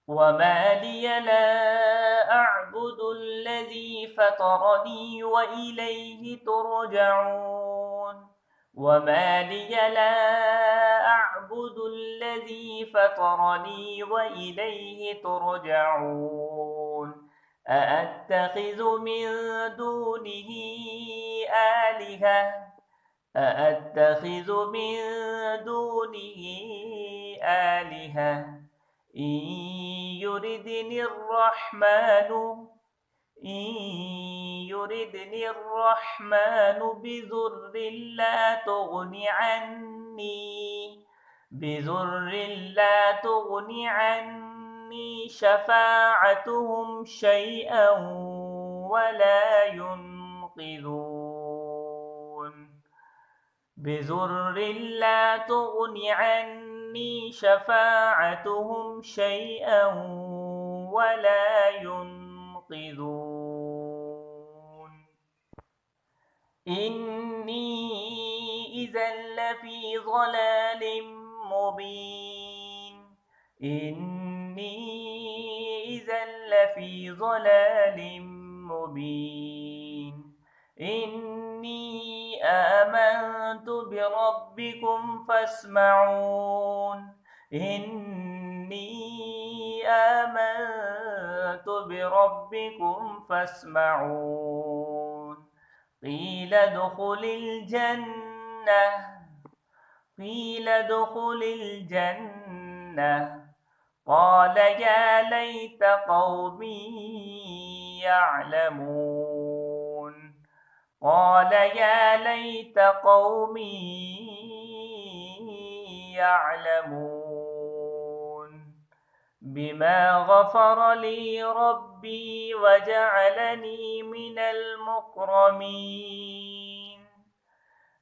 وما لي لا أعبد الذي فطرني وإليه ترجعون وما لي لا أعبد الذي فطرني وإليه ترجعون أأتخذ من دونه آلهة أأتخذ من دونه آلهة إن يردني الرحمن إن يردني الرحمن بضر لا تغن عني شفاعتهم شيئا ولا ينقذون بضر لا تغن عني شفاعتهم شيئا ولا ينقذون إني إذا لفي ضلال مبين إني إذا لفي ضلال مبين إني آمنت بربكم فاسمعون إني آمنت بربكم فاسمعون قيل ادخل الجنة قال يا ليت قومي يعلمون قال يا ليت قومي يعلمون بما غفر لي ربي وجعلني من المكرمين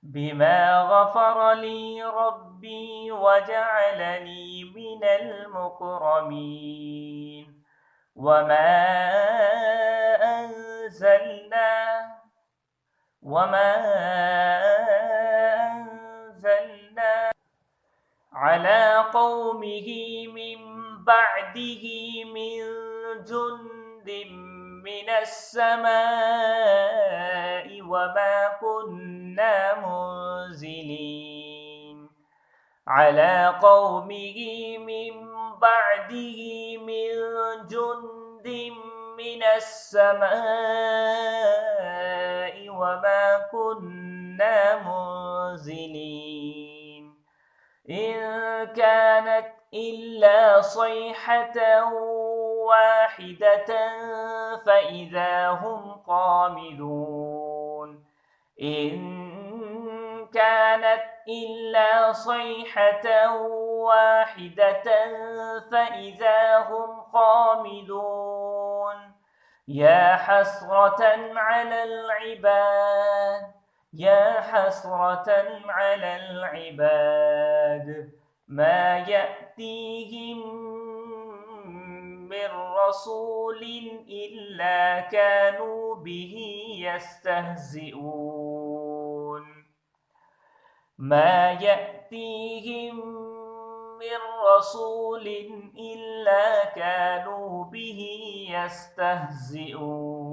بما غفر لي ربي وجعلني من المكرمين وما أنزلنا على قومه من بعده من جند من السماء وما كنا منزلين على قومه من بعده من جند من السماء وما كنا منزلين إن كانت إلا صيحة واحدة فإذا هم خامدون إن كانت إلا صيحة واحدة فإذا هم خامدون يا حسرة على العباد ما يأتيهم من رسول إلا كانوا به يستهزئون ما يأتيهم من رسول إلا كانوا به يستهزئون